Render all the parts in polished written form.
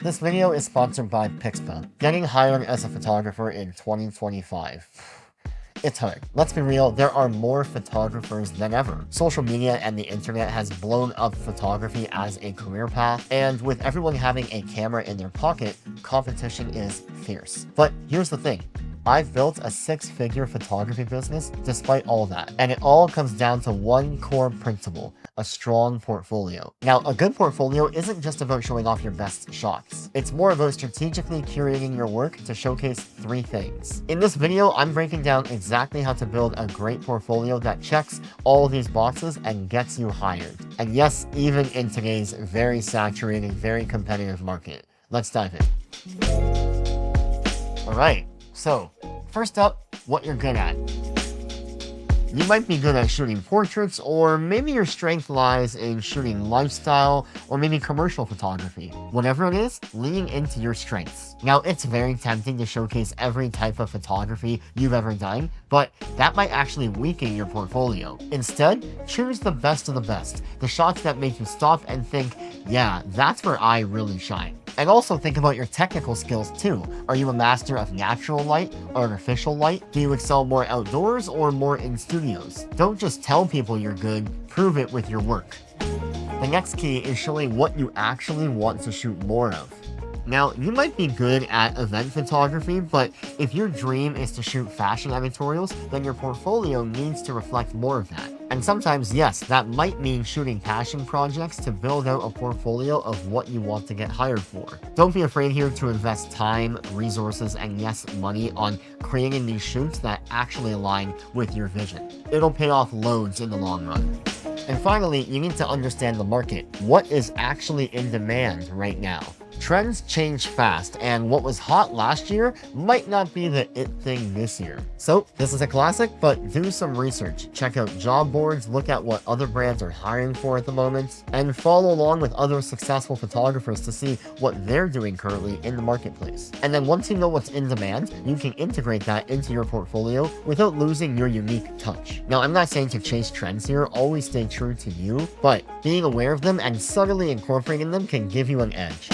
This video is sponsored by Pixpa. Getting hired as a photographer in 2025. It's hard. Let's be real, there are more photographers than ever. Social media and the internet has blown up photography as a career path, and with everyone having a camera in their pocket, competition is fierce. But here's the thing. I've built a 6-figure photography business despite all that, and it all comes down to one core principle: a strong portfolio. Now, a good portfolio isn't just about showing off your best shots. It's more about strategically curating your work to showcase 3 things. In this video, I'm breaking down exactly how to build a great portfolio that checks all these boxes and gets you hired. And yes, even in today's very saturated, very competitive market. Let's dive in. Alright, so first up, what you're good at. You might be good at shooting portraits, or maybe your strength lies in shooting lifestyle, or maybe commercial photography. Whatever it is, lean into your strengths. Now, it's very tempting to showcase every type of photography you've ever done, but that might actually weaken your portfolio. Instead, choose the best of the best, the shots that make you stop and think, yeah, that's where I really shine. And also think about your technical skills too. Are you a master of natural light, artificial light? Do you excel more outdoors or more in studios? Don't just tell people you're good, prove it with your work. The next key is showing what you actually want to shoot more of. Now, you might be good at event photography, but if your dream is to shoot fashion editorials, then your portfolio needs to reflect more of that. And sometimes, yes, that might mean shooting passion projects to build out a portfolio of what you want to get hired for. Don't be afraid here to invest time, resources, and yes, money on creating these shoots that actually align with your vision. It'll pay off loads in the long run. And finally, you need to understand the market. What is actually in demand right now? Trends change fast, and what was hot last year might not be the it thing this year. So, this is a classic, but do some research. Check out job boards, look at what other brands are hiring for at the moment, and follow along with other successful photographers to see what they're doing currently in the marketplace. And then once you know what's in demand, you can integrate that into your portfolio without losing your unique touch. Now, I'm not saying to chase trends here, always stay true to you, but being aware of them and subtly incorporating them can give you an edge.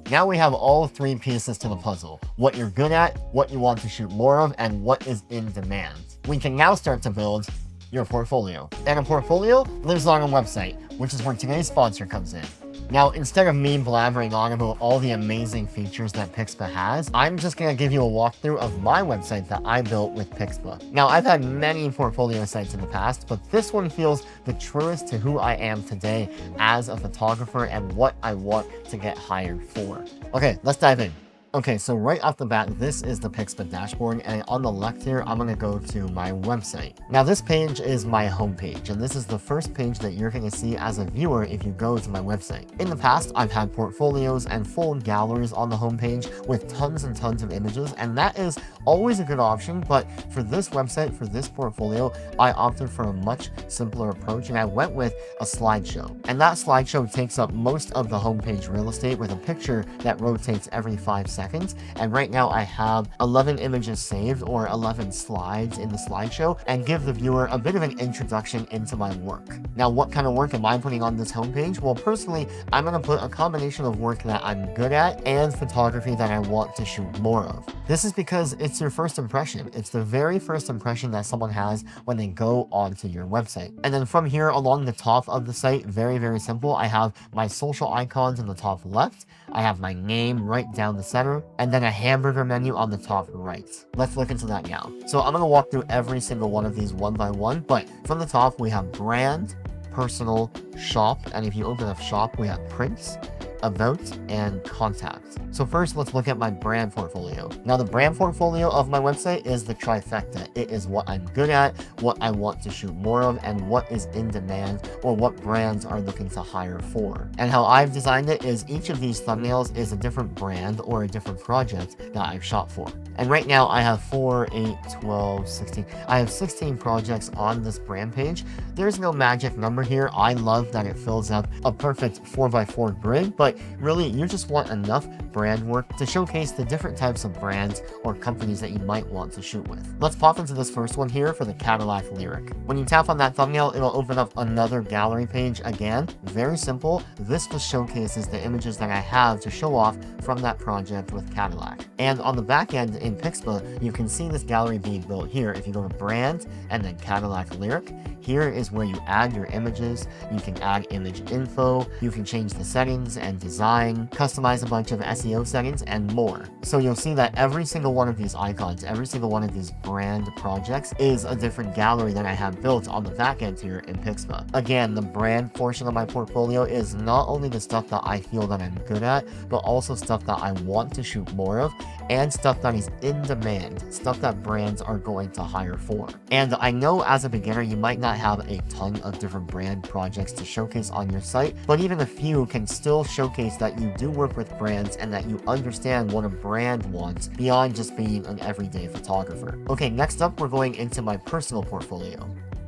Now we have all 3 pieces to the puzzle: what you're good at, what you want to shoot more of, and what is in demand. We can now start to build your portfolio. And a portfolio lives on a website, which is where today's sponsor comes in. Now, instead of me blabbering on about all the amazing features that Pixpa has, I'm just going to give you a walkthrough of my website that I built with Pixpa. Now, I've had many portfolio sites in the past, but this one feels the truest to who I am today as a photographer and what I want to get hired for. Okay, let's dive in. Okay, so right off the bat, this is the Pixpa dashboard, and on the left here, I'm going to go to my website. Now, this page is my homepage, and this is the first page that you're going to see as a viewer if you go to my website. In the past, I've had portfolios and full galleries on the homepage with tons and tons of images, and that is always a good option, but for this website, for this portfolio, I opted for a much simpler approach, and I went with a slideshow. And that slideshow takes up most of the homepage real estate with a picture that rotates every 5 seconds. And right now I have 11 images saved, or 11 slides in the slideshow, and give the viewer a bit of an introduction into my work. Now, what kind of work am I putting on this homepage? Well, personally, I'm going to put a combination of work that I'm good at and photography that I want to shoot more of. This is because it's your first impression. It's the very first impression that someone has when they go onto your website. And then from here along the top of the site, very, very simple, I have my social icons in the top left. I have my name right down the center, and then a hamburger menu on the top right. Let's look into that now. So I'm going to walk through every single one of these one by one, but from the top we have brand, personal, shop, and if you open up shop, we have prints, about, and contact. So first, let's look at my brand portfolio. Now, the brand portfolio of my website is the trifecta. It is what I'm good at, what I want to shoot more of, and what is in demand, or what brands are looking to hire for. And how I've designed it is each of these thumbnails is a different brand or a different project that I've shot for. And right now I have 4, 8, 12, 16. I have 16 projects on this brand page. There's no magic number here. I love that it fills up a perfect 4x4 grid, but but really you just want enough brand work to showcase the different types of brands or companies that you might want to shoot with. Let's pop into this first one here for the Cadillac Lyric. When you tap on that thumbnail, it'll open up another gallery page again. Very simple. This just showcases the images that I have to show off from that project with Cadillac. And on the back end in Pixpa, you can see this gallery being built here. If you go to brand and then Cadillac Lyric, here is where you add your images. You can add image info, you can change the settings and design, customize a bunch of SEO settings, and more. So you'll see that every single one of these icons, every single one of these brand projects is a different gallery that I have built on the back end here in Pixpa. Again, the brand portion of my portfolio is not only the stuff that I feel that I'm good at, but also stuff that I want to shoot more of, and stuff that is in demand, stuff that brands are going to hire for. And I know as a beginner, you might not have a ton of different brand projects to showcase on your site, but even a few can still showcase that you do work with brands and that you understand what a brand wants beyond just being an everyday photographer. Okay, next up, we're going into my personal portfolio.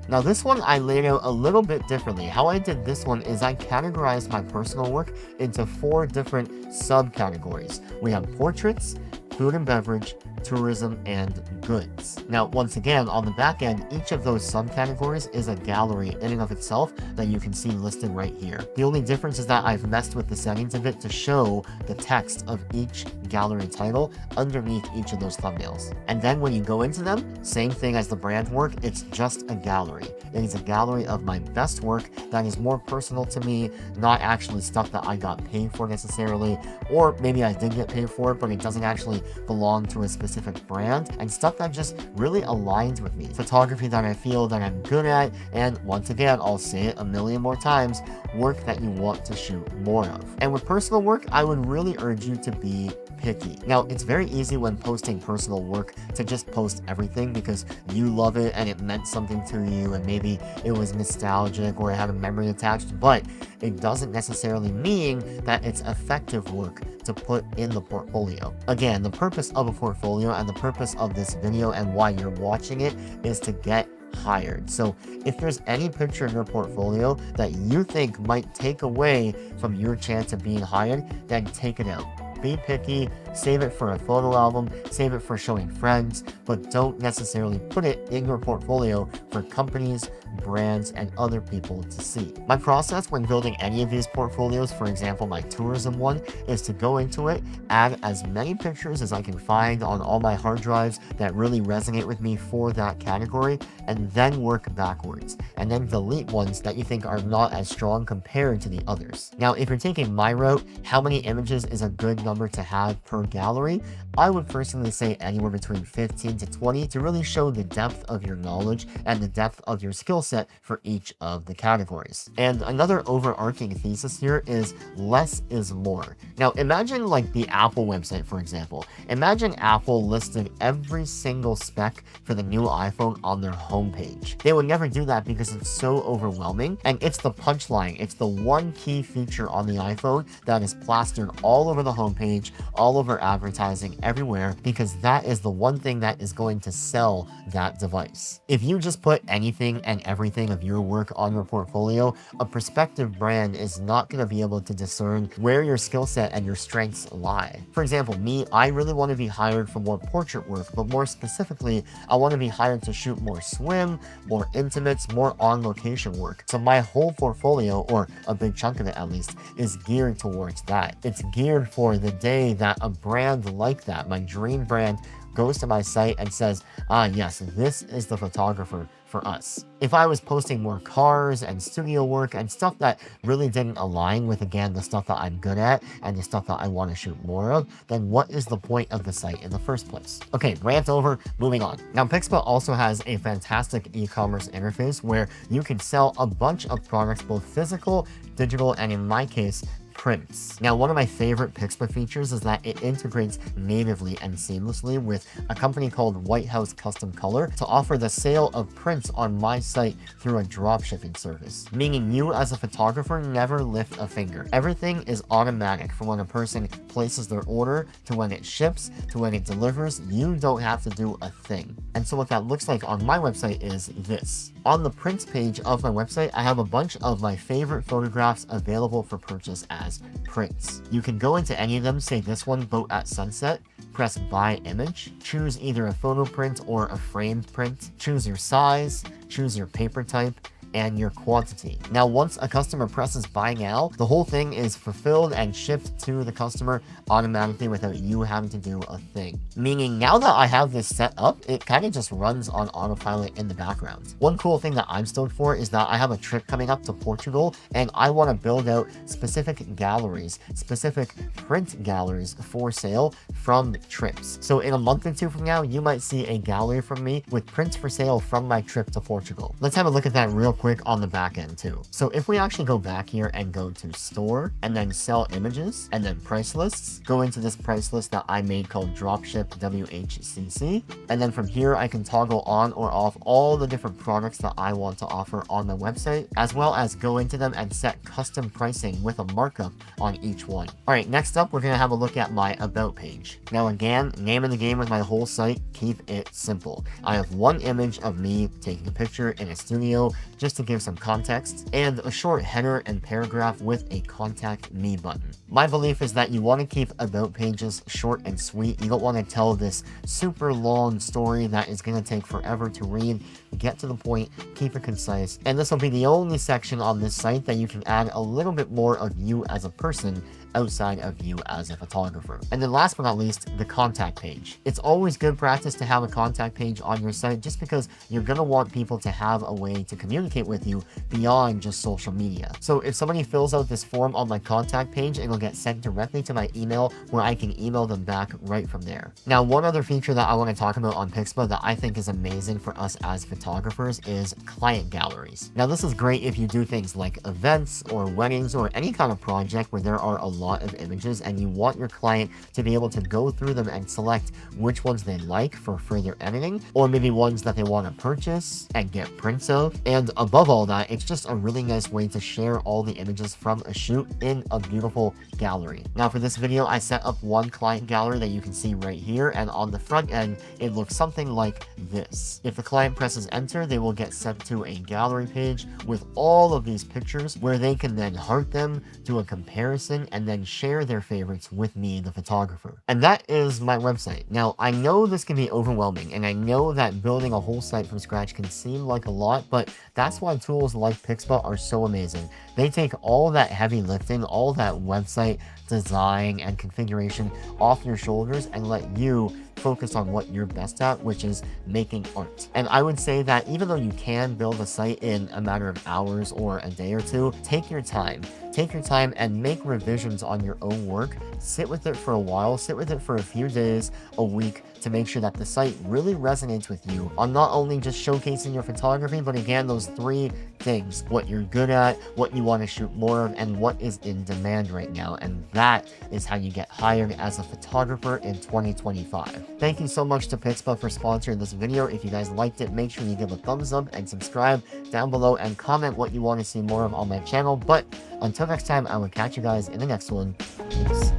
Now this one I laid out a little bit differently. How I did this one is I categorized my personal work into 4 different subcategories. We have portraits, food and beverage, tourism, and goods. Now, once again, on the back end, each of those subcategories is a gallery in and of itself that you can see listed right here. The only difference is that I've messed with the settings of it to show the text of each gallery title underneath each of those thumbnails. And then when you go into them, same thing as the brand work, it's just a gallery. It is a gallery of my best work that is more personal to me, not actually stuff that I got paid for necessarily, or maybe I did get paid for it, but it doesn't actually belong to a specific brand, and stuff that just really aligns with me. Photography that I feel that I'm good at, and once again, I'll say it a million more times, work that you want to shoot more of. And with personal work, I would really urge you to be picky. Now, it's very easy when posting personal work to just post everything because you love it and it meant something to you, and maybe it was nostalgic or it had a memory attached, but it doesn't necessarily mean that it's effective work to put in the portfolio. Again, the purpose of a portfolio and the purpose of this video and why you're watching it is to get hired. So if there's any picture in your portfolio that you think might take away from your chance of being hired, then take it out. Be picky, save it for a photo album, save it for showing friends, but don't necessarily put it in your portfolio for companies, brands, and other people to see. My process when building any of these portfolios, for example my tourism one, is to go into it, add as many pictures as I can find on all my hard drives that really resonate with me for that category, and then work backwards, and then delete ones that you think are not as strong compared to the others. Now, if you're taking my route, how many images is a good number to have per gallery? I would personally say anywhere between 15 to 20 to really show the depth of your knowledge and the depth of your skill set for each of the categories. And another overarching thesis here is less is more. Now imagine like the Apple website, for example. Imagine Apple listed every single spec for the new iPhone on their homepage. They would never do that because it's so overwhelming, and it's the punchline. It's the one key feature on the iPhone that is plastered all over the homepage, all over advertising, everywhere, because that is the one thing that is going to sell that device. If you just put anything and everything of your work on your portfolio, a prospective brand is not going to be able to discern where your skill set and your strengths lie. For example, me, I really want to be hired for more portrait work, but more specifically, I want to be hired to shoot more swim, more intimates, more on-location work. So my whole portfolio, or a big chunk of it at least, is geared towards that. It's geared for the day that a brand like that, my dream brand, goes to my site and says, ah yes, this is the photographer for us. If I was posting more cars and studio work and stuff that really didn't align with, again, the stuff that I'm good at and the stuff that I want to shoot more of, then what is the point of the site in the first place? Okay, rant over, moving on. Now, Pixpa also has a fantastic e-commerce interface where you can sell a bunch of products, both physical, digital, and in my case, prints. Now, one of my favorite Pixpa features is that it integrates natively and seamlessly with a company called White House Custom Color to offer the sale of prints on my site through a dropshipping service, meaning you as a photographer never lift a finger. Everything is automatic from when a person places their order to when it ships to when it delivers. You don't have to do a thing. And so what that looks like on my website is this. On the prints page of my website, I have a bunch of my favorite photographs available for purchase at as prints. You can go into any of them, say this one, Boat at Sunset, press buy image, choose either a photo print or a framed print, choose your size, choose your paper type, and your quantity. Now, once a customer presses buy now, the whole thing is fulfilled and shipped to the customer automatically without you having to do a thing. Meaning now that I have this set up, it kind of just runs on autopilot in the background. One cool thing that I'm stoked for is that I have a trip coming up to Portugal and I want to build out specific galleries, specific print galleries for sale from trips. So in a month or two from now, you might see a gallery from me with prints for sale from my trip to Portugal. Let's have a look at that real quick on the back end too. So if we actually go back here and go to store and then sell images and then price lists, go into this price list that I made called dropship WHCC. And then from here, I can toggle on or off all the different products that I want to offer on my website, as well as go into them and set custom pricing with a markup on each one. All right, next up, we're going to have a look at my about page. Now again, name of the game with my whole site, keep it simple. I have one image of me taking a picture in a studio, just to give some context, and a short header and paragraph with a contact me button. My belief is that you want to keep about pages short and sweet. You don't want to tell this super long story that is going to take forever to read. Get to the point, keep it concise, and this will be the only section on this site that you can add a little bit more of you as a person outside of you as a photographer. And then last but not least, the contact page. It's always good practice to have a contact page on your site just because you're going to want people to have a way to communicate with you beyond just social media. So if somebody fills out this form on my contact page, it'll get sent directly to my email where I can email them back right from there. Now, one other feature that I want to talk about on Pixpa that I think is amazing for us as photographers is client galleries. Now, this is great if you do things like events or weddings or any kind of project where there are a lot of images and you want your client to be able to go through them and select which ones they like for further editing, or maybe ones that they want to purchase and get prints of. And above all that, it's just a really nice way to share all the images from a shoot in a beautiful gallery. Now for this video, I set up one client gallery that you can see right here, and on the front end, it looks something like this. If the client presses enter, they will get sent to a gallery page with all of these pictures where they can then heart them, do a comparison, and then share their favorites with me, the photographer. And that is my website. Now, I know this can be overwhelming, and I know that building a whole site from scratch can seem like a lot, but that's why tools like Pixpa are so amazing. They take all that heavy lifting, all that website design and configuration off your shoulders and let you focus on what you're best at, which is making art. And I would say that even though you can build a site in a matter of hours or a day or two, take your time. Take your time and make revisions on your own work. Sit with it for a while, sit with it for a few days, a week, to make sure that the site really resonates with you on not only just showcasing your photography, but again, those three things: what you're good at, what you want to shoot more of, and what is in demand right now. And that is how you get hired as a photographer in 2025. Thank you so much to Pixpa for sponsoring this video. If you guys liked it, make sure you give a thumbs up and subscribe down below and comment what you want to see more of on my channel. But until next time, I will catch you guys in the next one. Peace.